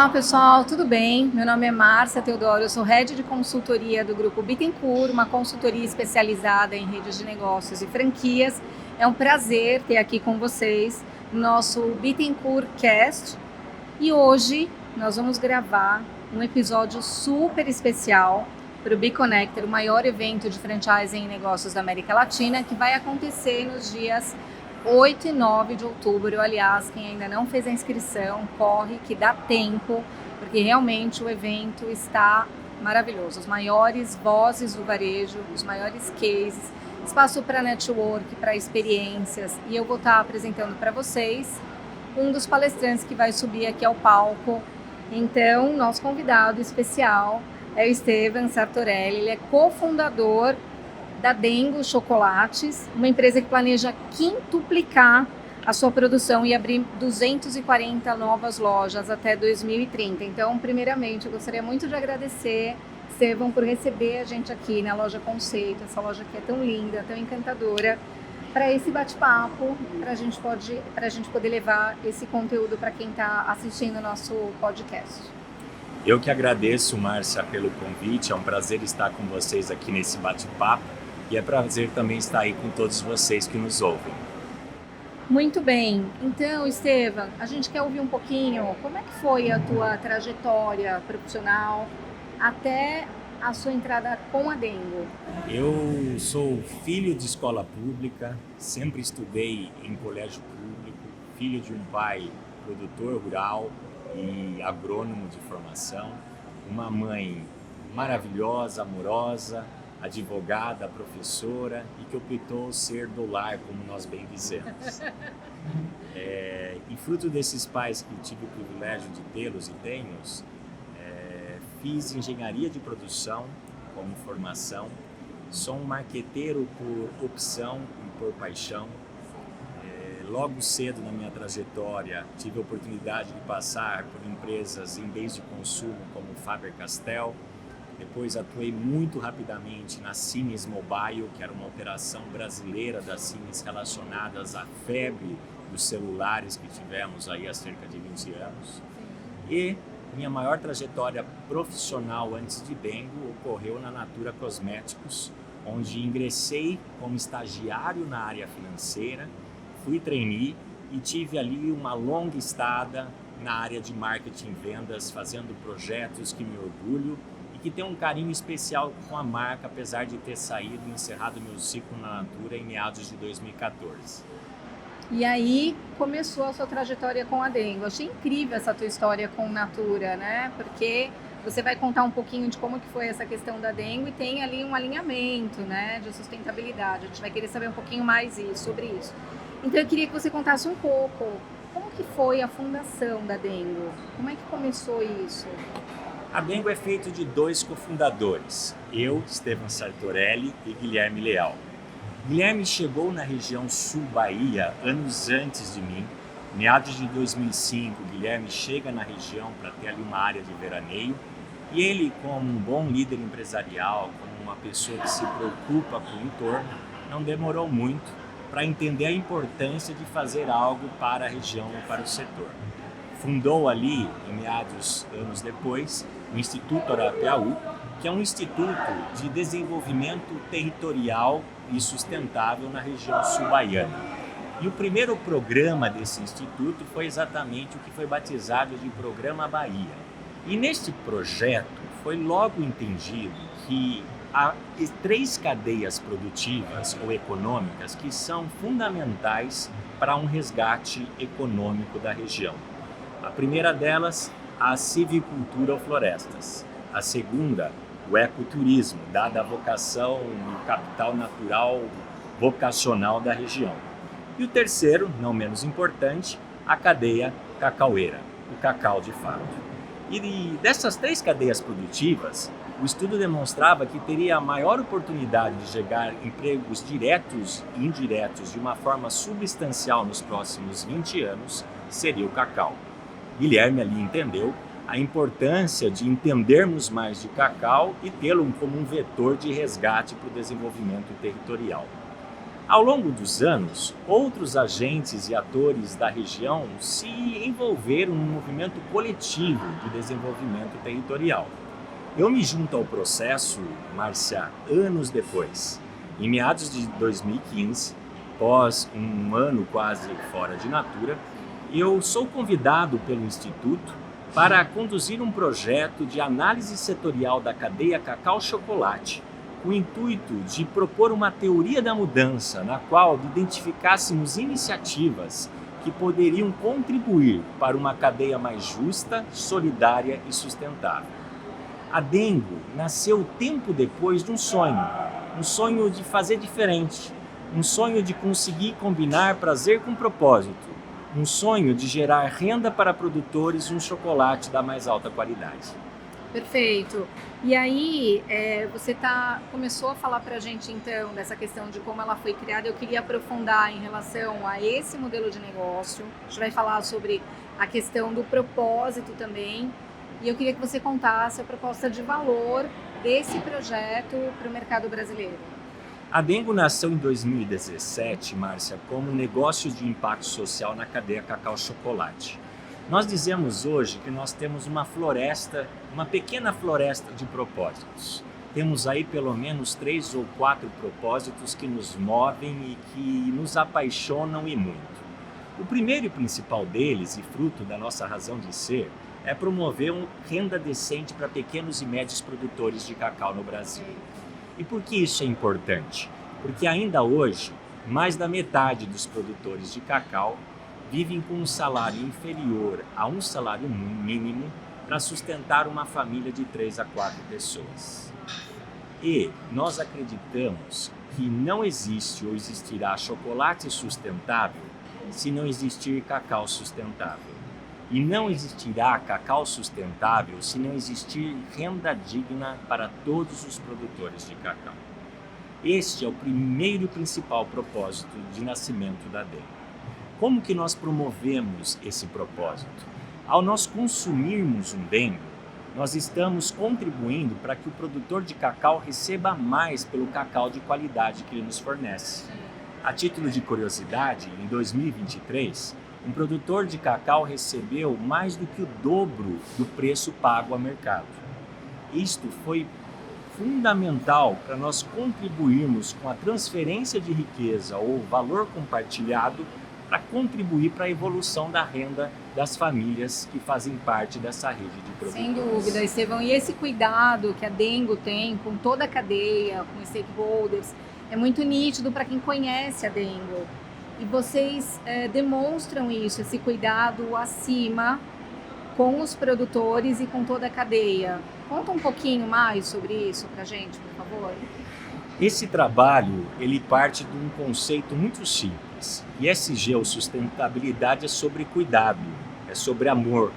Olá pessoal, tudo bem? Meu nome é Márcia Teodoro, eu sou Head de Consultoria do Grupo Bittencourt, uma consultoria especializada em redes de negócios e franquias. É um prazer ter aqui com vocês o nosso Bittencourt Cast e hoje nós vamos gravar um episódio super especial para o BeConnector, o maior evento de franchising em negócios da América Latina, que vai acontecer nos dias 8 e 9 de outubro. Aliás, quem ainda não fez a inscrição, corre que dá tempo, porque realmente o evento está maravilhoso. Os maiores vozes do varejo, os maiores cases, espaço para network, para experiências, e eu vou estar apresentando para vocês um dos palestrantes que vai subir aqui ao palco. Então, nosso convidado especial é o Esteban Sartorelli, ele é cofundador da Dengo Chocolates, uma empresa que planeja quintuplicar a sua produção e abrir 240 novas lojas até 2030. Então, primeiramente, eu gostaria muito de agradecer, Esteban, por receber a gente aqui na Loja Conceito, essa loja que é tão linda, tão encantadora, para esse bate-papo, para a gente poder levar esse conteúdo para quem está assistindo o nosso podcast. Eu que agradeço, Márcia, pelo convite. É um prazer estar com vocês aqui nesse bate-papo. E é prazer também estar aí com todos vocês que nos ouvem. Muito bem. Então, Esteban, a gente quer ouvir um pouquinho como é que foi a tua trajetória profissional até a sua entrada com a Dengo. Eu sou filho de escola pública, sempre estudei em colégio público, filho de um pai produtor rural e agrônomo de formação, uma mãe maravilhosa, amorosa, advogada, professora e que optou ser do lar, como nós bem dizemos. E fruto desses pais que tive o privilégio de tê-los e tenho-os, fiz engenharia de produção como formação, sou um marqueteiro por opção e por paixão. Logo cedo na minha trajetória tive a oportunidade de passar por empresas em bens de consumo como Faber-Castell. Depois atuei muito rapidamente na Siemens Mobile, que era uma operação brasileira da Siemens relacionadas à febre dos celulares que tivemos aí há cerca de 20 anos. E minha maior trajetória profissional antes de Dengo ocorreu na Natura Cosméticos, onde ingressei como estagiário na área financeira, fui trainee e tive ali uma longa estada na área de marketing e vendas, fazendo projetos que me orgulho e que tem um carinho especial com a marca, apesar de ter saído e encerrado meu ciclo na Natura em meados de 2014. E aí começou a sua trajetória com a Dengo. Achei incrível essa tua história com Natura, né? Porque você vai contar um pouquinho de como que foi essa questão da Dengo e tem ali um alinhamento, né, de sustentabilidade. A gente vai querer saber um pouquinho mais sobre isso. Então eu queria que você contasse um pouco como que foi a fundação da Dengo. Como é que começou isso? A Dengo é feito de dois cofundadores, eu, Esteban Sartorelli e Guilherme Leal. Guilherme chegou na região sul Bahia anos antes de mim. Meados de 2005, Guilherme chega na região para ter ali uma área de veraneio. E ele, como um bom líder empresarial, como uma pessoa que se preocupa com o entorno, não demorou muito para entender a importância de fazer algo para a região e para o setor. Fundou ali, em meados anos depois, o Instituto Arapiaú, que é um instituto de desenvolvimento territorial e sustentável na região sul-baiana. E o primeiro programa desse instituto foi exatamente o que foi batizado de Programa Bahia. E neste projeto foi logo entendido que há três cadeias produtivas ou econômicas que são fundamentais para um resgate econômico da região. A primeira delas, a silvicultura ou florestas. A segunda, o ecoturismo, dada a vocação e o capital natural vocacional da região. E o terceiro, não menos importante, a cadeia cacaueira, o cacau de fato. E dessas três cadeias produtivas, o estudo demonstrava que teria a maior oportunidade de gerar empregos diretos e indiretos de uma forma substancial nos próximos 20 anos, seria o cacau. Guilherme ali entendeu a importância de entendermos mais de cacau e tê-lo como um vetor de resgate para o desenvolvimento territorial. Ao longo dos anos, outros agentes e atores da região se envolveram num movimento coletivo de desenvolvimento territorial. Eu me junto ao processo, Márcia, anos depois. Em meados de 2015, após um ano quase fora de Natura, eu sou convidado pelo Instituto para conduzir um projeto de análise setorial da cadeia cacau-chocolate, com o intuito de propor uma teoria da mudança, na qual identificássemos iniciativas que poderiam contribuir para uma cadeia mais justa, solidária e sustentável. A Dengo nasceu tempo depois de um sonho de fazer diferente, um sonho de conseguir combinar prazer com propósito, um sonho de gerar renda para produtores de um chocolate da mais alta qualidade. Perfeito. E aí, você começou a falar para a gente, então, dessa questão de como ela foi criada. Eu queria aprofundar em relação a esse modelo de negócio. A gente vai falar sobre a questão do propósito também. E eu queria que você contasse a proposta de valor desse projeto para o mercado brasileiro. A Dengo nasceu em 2017, Márcia, como um negócio de impacto social na cadeia cacau-chocolate. Nós dizemos hoje que nós temos uma pequena floresta de propósitos. Temos aí pelo menos 3 ou 4 propósitos que nos movem e que nos apaixonam e muito. O primeiro e principal deles, e fruto da nossa razão de ser, é promover uma renda decente para pequenos e médios produtores de cacau no Brasil. E por que isso é importante? Porque ainda hoje, mais da metade dos produtores de cacau vivem com um salário inferior a um salário mínimo para sustentar uma família de 3 a 4 pessoas. E nós acreditamos que não existe ou existirá chocolate sustentável se não existir cacau sustentável. E não existirá cacau sustentável se não existir renda digna para todos os produtores de cacau. Este é o primeiro e principal propósito de nascimento da Dengo. Como que nós promovemos esse propósito? Ao nós consumirmos um Dengo, nós estamos contribuindo para que o produtor de cacau receba mais pelo cacau de qualidade que ele nos fornece. A título de curiosidade, em 2023, um produtor de cacau recebeu mais do que o dobro do preço pago ao mercado. Isto foi fundamental para nós contribuirmos com a transferência de riqueza ou valor compartilhado para contribuir para a evolução da renda das famílias que fazem parte dessa rede de produtores. Sem dúvida, Estevão. E esse cuidado que a Dengo tem com toda a cadeia, com os stakeholders, é muito nítido para quem conhece a Dengo. E vocês demonstram isso, esse cuidado acima com os produtores e com toda a cadeia. Conta um pouquinho mais sobre isso para a gente, por favor. Esse trabalho, ele parte de um conceito muito simples. ESG, ou sustentabilidade, é sobre cuidado, é sobre amor,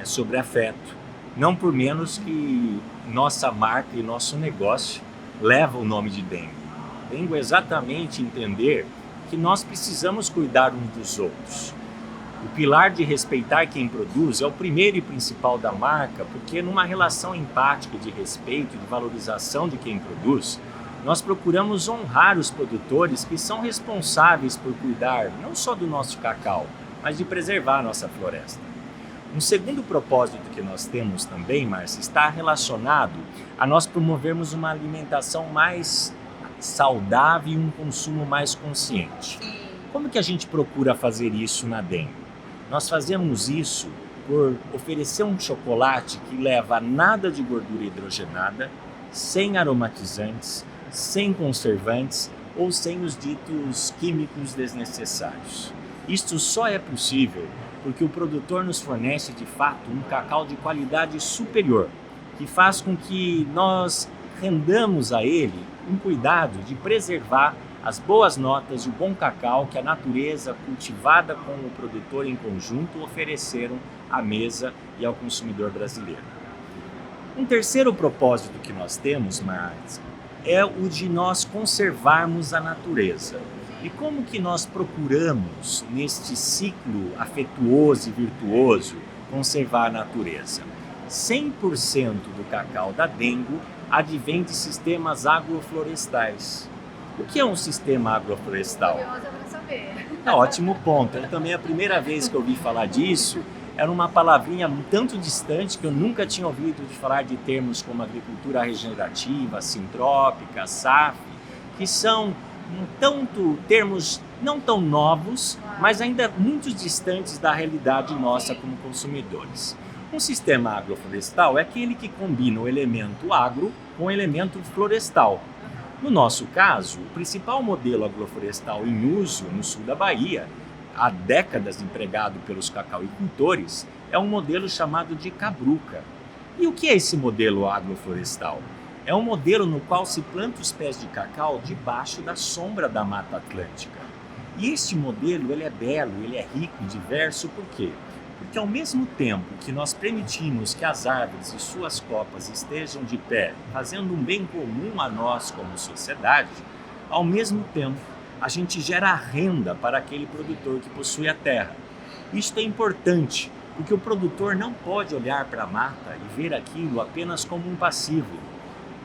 é sobre afeto. Não por menos que nossa marca e nosso negócio levam o nome de Dengo. Dengo é exatamente entender que nós precisamos cuidar uns dos outros. O pilar de respeitar quem produz é o primeiro e principal da marca, porque numa relação empática de respeito e de valorização de quem produz, nós procuramos honrar os produtores que são responsáveis por cuidar não só do nosso cacau, mas de preservar a nossa floresta. Um segundo propósito que nós temos também, Márcia, está relacionado a nós promovermos uma alimentação mais saudável e um consumo mais consciente. Como que a gente procura fazer isso na Dengo? Nós fazemos isso por oferecer um chocolate que leva nada de gordura hidrogenada, sem aromatizantes, sem conservantes ou sem os ditos químicos desnecessários. Isto só é possível porque o produtor nos fornece de fato um cacau de qualidade superior, que faz com que nós rendamos a ele um cuidado de preservar as boas notas e o bom cacau que a natureza, cultivada com o produtor em conjunto, ofereceram à mesa e ao consumidor brasileiro. Um terceiro propósito que nós temos, Marcos, é o de nós conservarmos a natureza. E como que nós procuramos, neste ciclo afetuoso e virtuoso, conservar a natureza? 100% do cacau da Dengo advém de sistemas agroflorestais. O que é um sistema agroflorestal? Curiosa para saber. Ótimo ponto. Eu também, a primeira vez que eu ouvi falar disso, era uma palavrinha um tanto distante, que eu nunca tinha ouvido de falar de termos como agricultura regenerativa, sintrópica, SAF, que são termos não tão novos, mas ainda muito distantes da realidade nossa como consumidores. Um sistema agroflorestal é aquele que combina o elemento agro com o elemento florestal. No nosso caso, o principal modelo agroflorestal em uso no sul da Bahia, há décadas empregado pelos cacauicultores, é um modelo chamado de cabruca. E o que é esse modelo agroflorestal? É um modelo no qual se planta os pés de cacau debaixo da sombra da Mata Atlântica. E este modelo ele é belo, ele é rico e diverso, por quê? Porque ao mesmo tempo que nós permitimos que as árvores e suas copas estejam de pé, fazendo um bem comum a nós como sociedade, ao mesmo tempo a gente gera renda para aquele produtor que possui a terra. Isto é importante, porque o produtor não pode olhar para a mata e ver aquilo apenas como um passivo.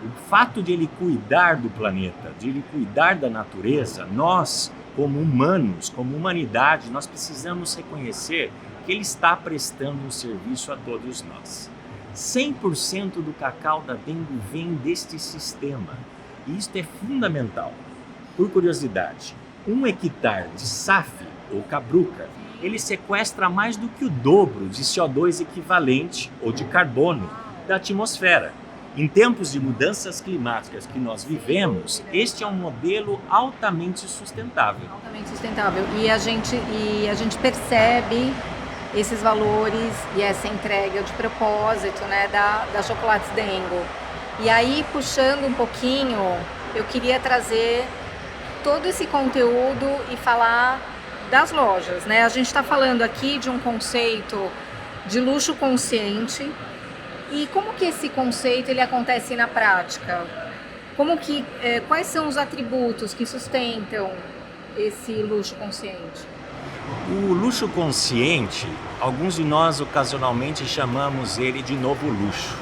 O fato de ele cuidar do planeta, de ele cuidar da natureza, nós, como humanos, como humanidade, nós precisamos reconhecer que ele está prestando um serviço a todos nós. 100% do cacau da Dengo vem deste sistema, e isto é fundamental. Por curiosidade, 1 hectare de SAF, ou cabruca, ele sequestra mais do que o dobro de CO2 equivalente, ou de carbono, da atmosfera. Em tempos de mudanças climáticas que nós vivemos, este é um modelo altamente sustentável. Altamente sustentável. E a gente percebe esses valores e essa entrega de propósito, né, da Chocolates Dengo. E aí, puxando um pouquinho, eu queria trazer todo esse conteúdo e falar das lojas, né? A gente está falando aqui de um conceito de luxo consciente. E como que esse conceito ele acontece na prática? Quais são os atributos que sustentam esse luxo consciente? O luxo consciente, alguns de nós ocasionalmente chamamos ele de novo luxo.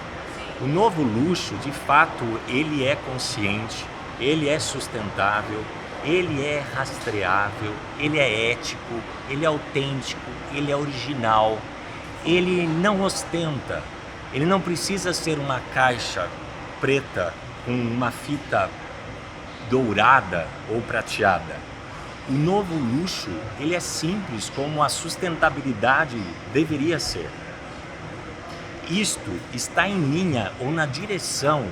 O novo luxo, de fato, ele é consciente, ele é sustentável, ele é rastreável, ele é ético, ele é autêntico, ele é original, ele não ostenta, ele não precisa ser uma caixa preta com uma fita dourada ou prateada. O novo luxo, ele é simples como a sustentabilidade deveria ser. Isto está em linha ou na direção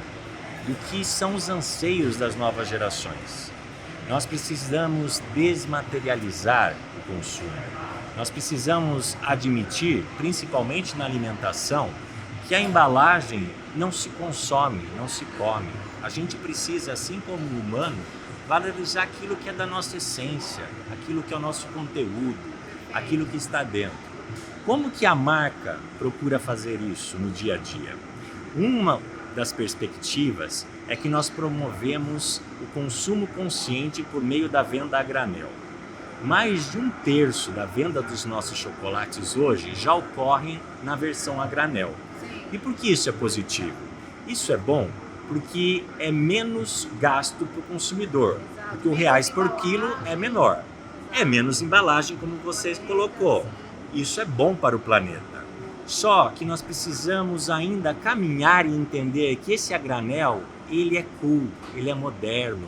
do que são os anseios das novas gerações. Nós precisamos desmaterializar o consumo. Nós precisamos admitir, principalmente na alimentação, que a embalagem não se consome, não se come. A gente precisa, assim como o humano, valorizar aquilo que é da nossa essência, aquilo que é o nosso conteúdo, aquilo que está dentro. Como que a marca procura fazer isso no dia a dia? Uma das perspectivas é que nós promovemos o consumo consciente por meio da venda a granel. Mais de 1/3 da venda dos nossos chocolates hoje já ocorre na versão a granel. E por que isso é positivo? Isso é bom porque é menos gasto para o consumidor, porque o reais por quilo é menor. É menos embalagem, como você colocou. Isso é bom para o planeta. Só que nós precisamos ainda caminhar e entender que esse a granel, ele é cool, ele é moderno.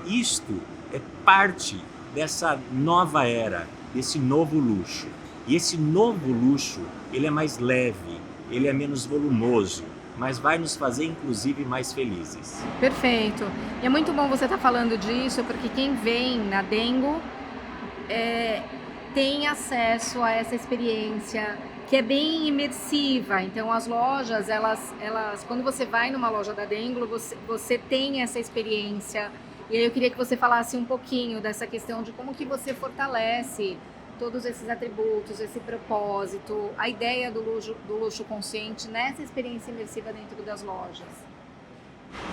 Isto é parte dessa nova era, desse novo luxo. E esse novo luxo, ele é mais leve, ele é menos volumoso, mas vai nos fazer, inclusive, mais felizes. Perfeito. E é muito bom você estar falando disso, porque quem vem na Dengo tem acesso a essa experiência que é bem imersiva. Então, as lojas, elas quando você vai numa loja da Dengo, você tem essa experiência. E aí eu queria que você falasse um pouquinho dessa questão de como que você fortalece todos esses atributos, esse propósito, a ideia do luxo consciente nessa experiência imersiva dentro das lojas.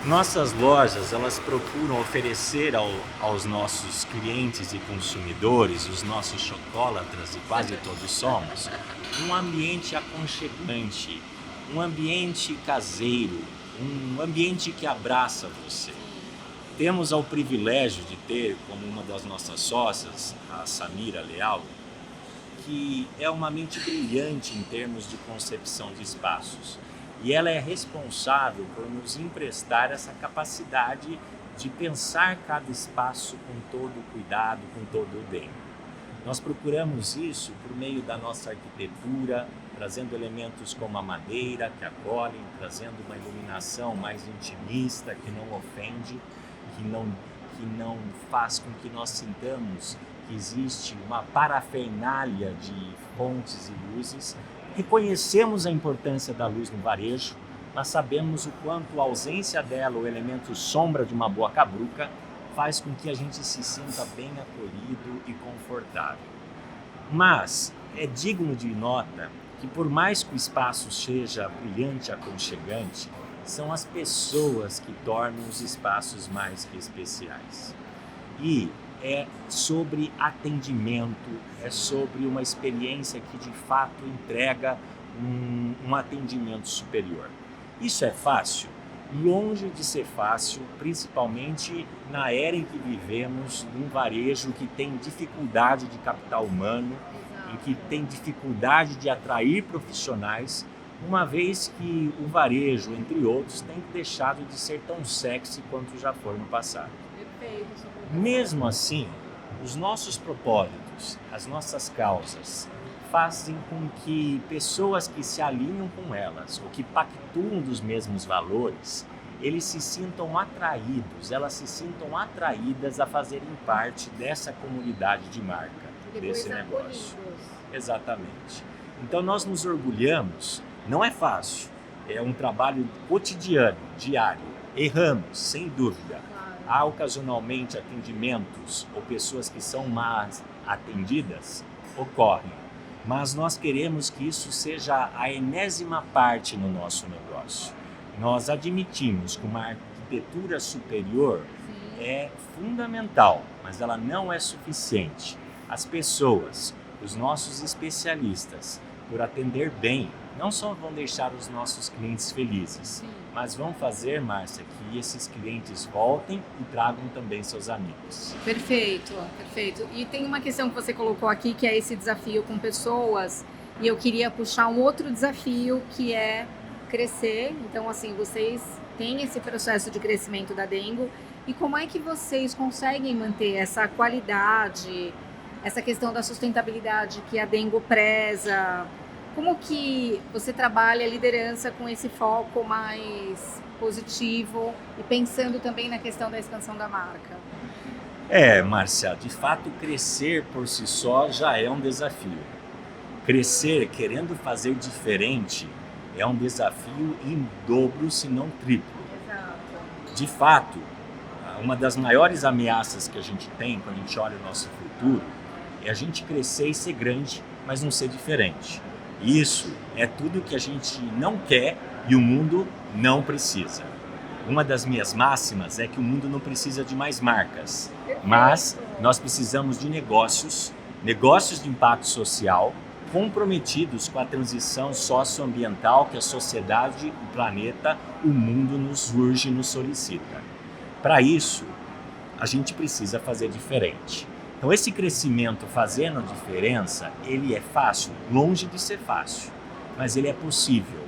Nossas lojas, elas procuram oferecer aos nossos clientes e consumidores, os nossos chocolatras, e quase todos somos, um ambiente aconchegante, um ambiente caseiro, um ambiente que abraça você. temos o privilégio de ter como uma das nossas sócias, a Samira Leal, que é uma mente brilhante em termos de concepção de espaços. E ela é responsável por nos emprestar essa capacidade de pensar cada espaço com todo o cuidado, com todo o bem. Nós procuramos isso por meio da nossa arquitetura, trazendo elementos como a madeira, que acolhem, trazendo uma iluminação mais intimista, que não ofende, que não faz com que nós sintamos que existe uma parafernália de fontes e luzes. Reconhecemos a importância da luz no varejo, mas sabemos o quanto a ausência dela, o elemento sombra de uma boa cabruca, faz com que a gente se sinta bem acolhido e confortável. Mas é digno de nota que, por mais que o espaço seja brilhante e aconchegante, são as pessoas que tornam os espaços mais que especiais. E é sobre atendimento, é sobre uma experiência que de fato entrega um atendimento superior. Isso é fácil? Longe de ser fácil, principalmente na era em que vivemos, num varejo que tem dificuldade de capital humano, em que tem dificuldade de atrair profissionais, uma vez que o varejo, entre outros, tem deixado de ser tão sexy quanto já foi no passado. Mesmo assim, os nossos propósitos, as nossas causas, fazem com que pessoas que se alinham com elas ou que pactuam dos mesmos valores, eles se sintam atraídos, elas se sintam atraídas a fazerem parte dessa comunidade de marca, desse negócio. Exatamente. Então nós nos orgulhamos, não é fácil, é um trabalho cotidiano, diário, erramos, sem dúvida. Há ocasionalmente atendimentos ou pessoas que são más atendidas, ocorrem. Mas nós queremos que isso seja a enésima parte no nosso negócio. Nós admitimos que uma arquitetura superior é fundamental, mas ela não é suficiente. As pessoas, os nossos especialistas, por atender bem, não só vão deixar os nossos clientes felizes, mas vão fazer, Márcia, que esses clientes voltem e tragam também seus amigos. Perfeito, perfeito. E tem uma questão que você colocou aqui, que é esse desafio com pessoas, e eu queria puxar um outro desafio, que é crescer. Então, assim, vocês têm esse processo de crescimento da Dengo, e como é que vocês conseguem manter essa qualidade, essa questão da sustentabilidade que a Dengo preza? Como que você trabalha a liderança com esse foco mais positivo e pensando também na questão da expansão da marca? Márcia, de fato, crescer por si só já é um desafio. Crescer querendo fazer diferente é um desafio em dobro, se não triplo. Exato. De fato, uma das maiores ameaças que a gente tem quando a gente olha o nosso futuro é a gente crescer e ser grande, mas não ser diferente. Isso é tudo que a gente não quer e o mundo não precisa. Uma das minhas máximas é que o mundo não precisa de mais marcas, mas nós precisamos de negócios de impacto social, comprometidos com a transição socioambiental que a sociedade, o planeta, o mundo nos urge e nos solicita. Para isso, a gente precisa fazer diferente. Então, esse crescimento fazendo a diferença, ele é fácil, longe de ser fácil, mas ele é possível.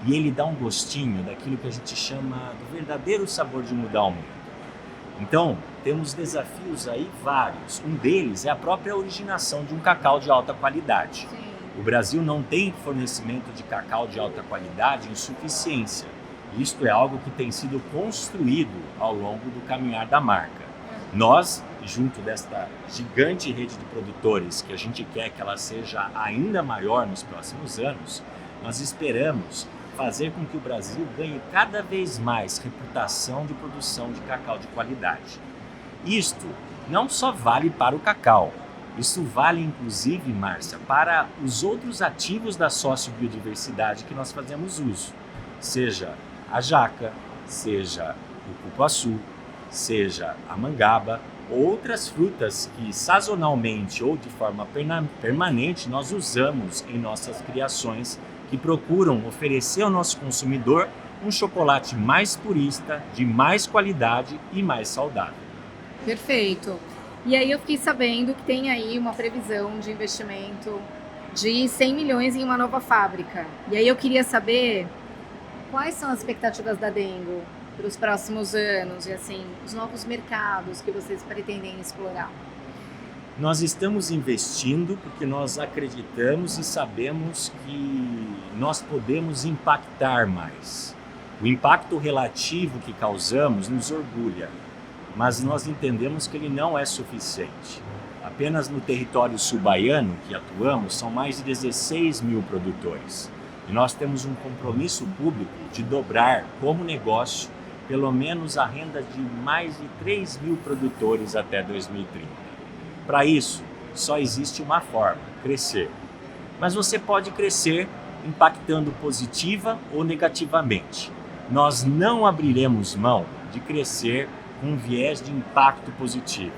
E ele dá um gostinho daquilo que a gente chama do verdadeiro sabor de mudar o mundo. Então, temos desafios aí vários. Um deles é a própria originação de um cacau de alta qualidade. Sim. O Brasil não tem fornecimento de cacau de alta qualidade em suficiência. Isto é algo que tem sido construído ao longo do caminhar da marca. Nós, junto desta gigante rede de produtores, que a gente quer que ela seja ainda maior nos próximos anos, nós esperamos fazer com que o Brasil ganhe cada vez mais reputação de produção de cacau de qualidade. Isto não só vale para o cacau, isso vale inclusive, Márcia, para os outros ativos da sociobiodiversidade que nós fazemos uso, seja a jaca, seja o cupuaçu, seja a mangaba, outras frutas que sazonalmente ou de forma permanente nós usamos em nossas criações, que procuram oferecer ao nosso consumidor um chocolate mais purista, de mais qualidade e mais saudável. Perfeito. E aí eu fiquei sabendo que tem aí uma previsão de investimento de 100 milhões em uma nova fábrica. E aí eu queria saber quais são as expectativas da Dengo para os próximos anos e assim, os novos mercados que vocês pretendem explorar. Nós estamos investindo porque nós acreditamos e sabemos que nós podemos impactar mais. O impacto relativo que causamos nos orgulha, mas nós entendemos que ele não é suficiente. Apenas no território sul-baiano que atuamos são mais de 16 mil produtores. E nós temos um compromisso público de dobrar como negócio pelo menos a renda de mais de 3 mil produtores até 2030. Para isso, só existe uma forma: crescer. Mas você pode crescer impactando positiva ou negativamente. Nós não abriremos mão de crescer com um viés de impacto positivo,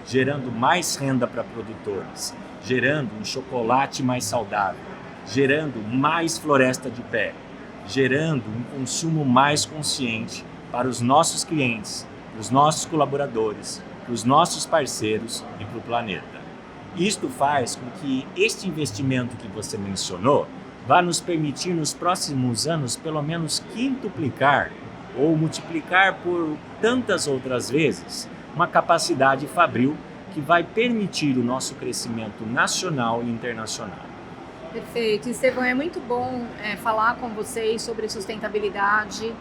gerando mais renda para produtores, gerando um chocolate mais saudável, gerando mais floresta de pé, gerando um consumo mais consciente para os nossos clientes, para os nossos colaboradores, para os nossos parceiros e para o planeta. Isto faz com que este investimento que você mencionou vá nos permitir nos próximos anos pelo menos quintuplicar ou multiplicar por tantas outras vezes uma capacidade fabril que vai permitir o nosso crescimento nacional e internacional. Perfeito. Estevão, é muito bom falar com vocês sobre sustentabilidade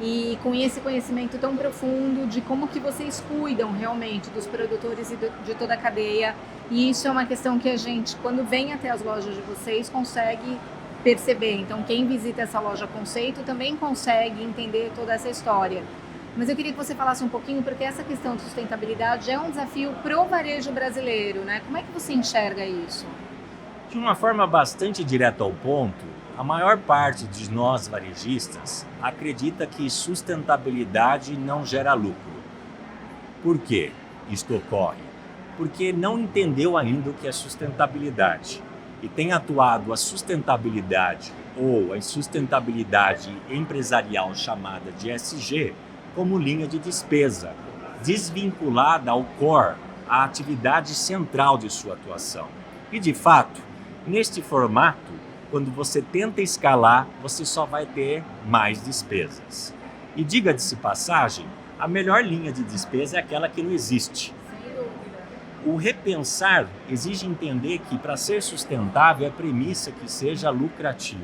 e com esse conhecimento tão profundo de como que vocês cuidam realmente dos produtores e de toda a cadeia. E isso é uma questão que a gente, quando vem até as lojas de vocês, consegue perceber. Então, quem visita essa loja Conceito também consegue entender toda essa história. Mas eu queria que você falasse um pouquinho, porque essa questão de sustentabilidade é um desafio para o varejo brasileiro, né? Como é que você enxerga isso? De uma forma bastante direta ao ponto, a maior parte de nós varejistas acredita que sustentabilidade não gera lucro. Por que isto ocorre? Porque não entendeu ainda o que é sustentabilidade e tem atuado a sustentabilidade ou a sustentabilidade empresarial chamada de ESG como linha de despesa, desvinculada ao core, à atividade central de sua atuação. E de fato, neste formato, quando você tenta escalar, você só vai ter mais despesas. E diga-se passagem, a melhor linha de despesa é aquela que não existe. O repensar exige entender que para ser sustentável é premissa que seja lucrativo.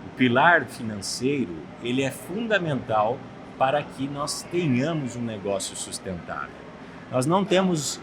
O pilar financeiro, ele é fundamental para que nós tenhamos um negócio sustentável. Nós não temos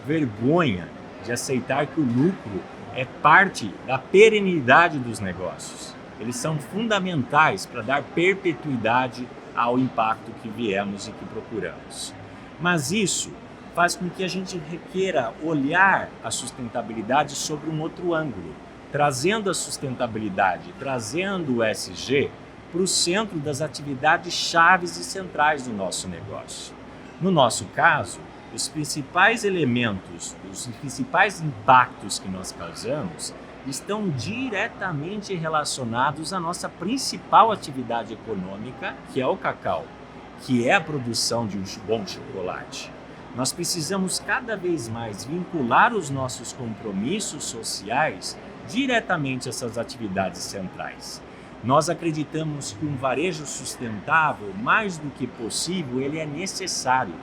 vergonha de aceitar que o lucro é parte da perenidade dos negócios. Eles são fundamentais para dar perpetuidade ao impacto que viemos e que procuramos. Mas isso faz com que a gente requeira olhar a sustentabilidade sobre um outro ângulo, trazendo a sustentabilidade, trazendo o ESG para o centro das atividades chaves e centrais do nosso negócio. No nosso caso, os principais elementos, os principais impactos que nós causamos estão diretamente relacionados à nossa principal atividade econômica, que é o cacau, que é a produção de um bom chocolate. Nós precisamos cada vez mais vincular os nossos compromissos sociais diretamente a essas atividades centrais. Nós acreditamos que um varejo sustentável, mais do que possível, ele é necessário.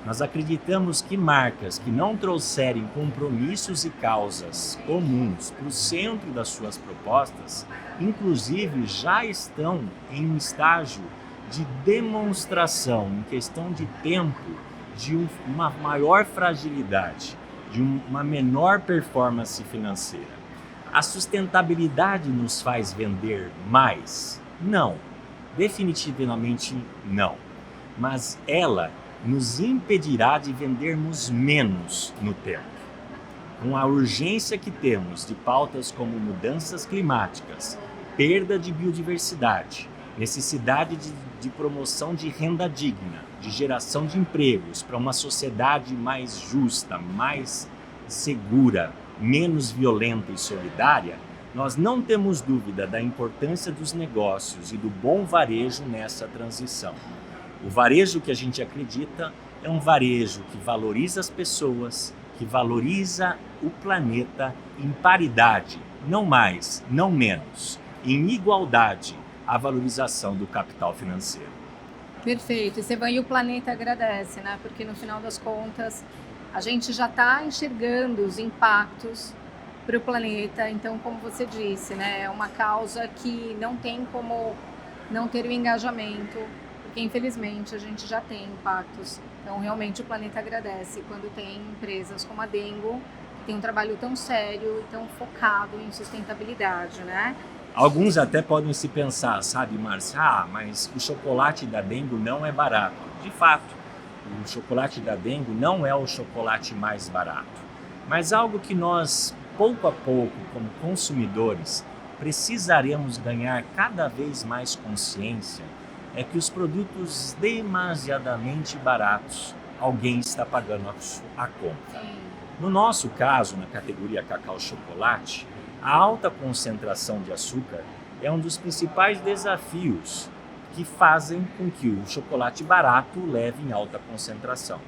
Nós acreditamos que marcas que não trouxerem compromissos e causas comuns para o centro das suas propostas, inclusive já estão em um estágio de demonstração, em questão de tempo, de uma maior fragilidade, de uma menor performance financeira. A sustentabilidade nos faz vender mais? Não, definitivamente não. Mas ela nos impedirá de vendermos menos no tempo. Com a urgência que temos de pautas como mudanças climáticas, perda de biodiversidade, necessidade de promoção de renda digna, de geração de empregos para uma sociedade mais justa, mais segura, menos violenta e solidária, Nós não temos dúvida da importância dos negócios e do bom varejo nessa transição. O varejo que a gente acredita é um varejo que valoriza as pessoas, que valoriza o planeta em paridade, não mais, não menos, em igualdade à valorização do capital financeiro. Perfeito. Estevam, e o planeta agradece, né? Porque no final das contas, a gente já está enxergando os impactos para o planeta. Então, como você disse, né? É uma causa que não tem como não ter o engajamento, porque infelizmente a gente já tem impactos. Então, realmente o planeta agradece quando tem empresas como a Dengo, que tem um trabalho tão sério e tão focado em sustentabilidade, né? Alguns até podem se pensar, sabe, Márcia, mas o chocolate da Dengo não é barato. De fato, o chocolate da Dengo não é o chocolate mais barato. Mas algo que nós, pouco a pouco, como consumidores, precisaremos ganhar cada vez mais consciência é que os produtos demasiadamente baratos, alguém está pagando a conta. No nosso caso, na categoria cacau-chocolate, a alta concentração de açúcar é um dos principais desafios que fazem com que o chocolate barato leve em alta concentração.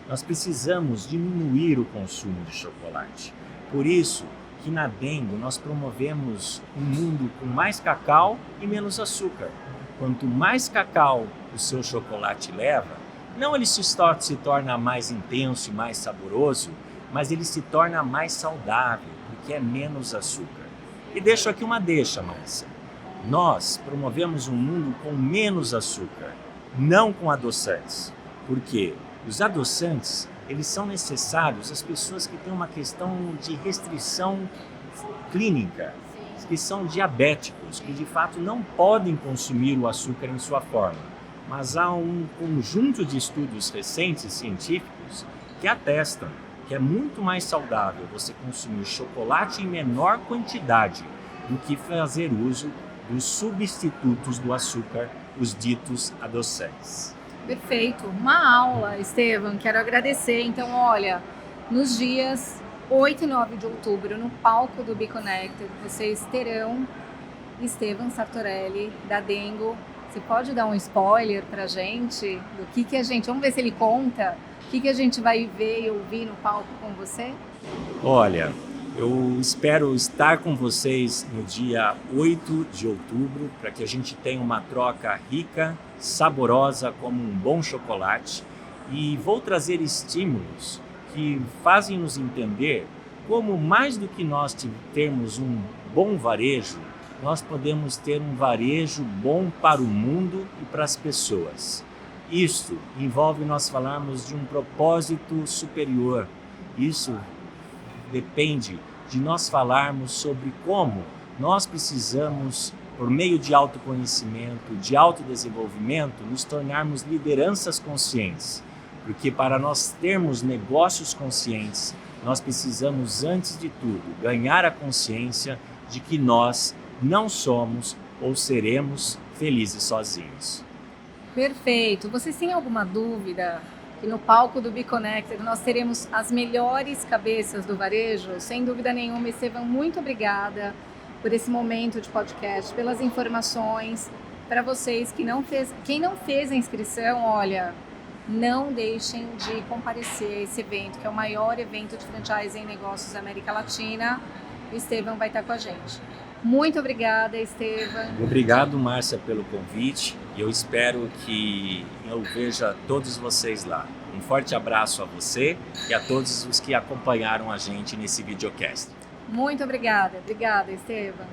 Nós precisamos diminuir o consumo de chocolate. Por isso que na Dengo nós promovemos um mundo com mais cacau e menos açúcar. Quanto mais cacau o seu chocolate leva, não ele se torna mais intenso e mais saboroso, mas ele se torna mais saudável, porque é menos açúcar. E deixo aqui uma deixa, Márcia. Nós promovemos um mundo com menos açúcar, não com adoçantes. Porque os adoçantes, eles são necessários às pessoas que têm uma questão de restrição clínica, que são diabéticos, que de fato não podem consumir o açúcar em sua forma. Mas há um conjunto de estudos recentes científicos que atestam que é muito mais saudável você consumir chocolate em menor quantidade do que fazer uso dos substitutos do açúcar, os ditos adoçantes. Perfeito, uma aula, Estevam. Quero agradecer. Então, olha, nos dias 8 e 9 de outubro, no palco do BeConnected, vocês terão Estevam Sartorelli, da Dengo. Você pode dar um spoiler pra gente do que a gente... Vamos ver se ele conta. O que a gente vai ver e ouvir no palco com você? Olha, eu espero estar com vocês no dia 8 de outubro para que a gente tenha uma troca rica, saborosa como um bom chocolate, e vou trazer estímulos que fazem nos entender como mais do que nós termos um bom varejo, nós podemos ter um varejo bom para o mundo e para as pessoas. Isso envolve nós falarmos de um propósito superior. Isso depende de nós falarmos sobre como nós precisamos, por meio de autoconhecimento, de autodesenvolvimento, nos tornarmos lideranças conscientes. Porque para nós termos negócios conscientes, nós precisamos, antes de tudo, ganhar a consciência de que nós não somos ou seremos felizes sozinhos. Perfeito. Vocês têm alguma dúvida que no palco do BeConnected nós teremos as melhores cabeças do varejo? Sem dúvida nenhuma, Estevam, muito obrigada por esse momento de podcast, pelas informações. Para vocês quem não fez a inscrição, olha, não deixem de comparecer a esse evento, que é o maior evento de franchise em negócios da América Latina. O Estevam vai estar com a gente. Muito obrigada, Estevam. Obrigado, Márcia, pelo convite. Eu espero que eu veja todos vocês lá. Um forte abraço a você e a todos os que acompanharam a gente nesse videocast. Muito obrigada. Obrigada, Estevam.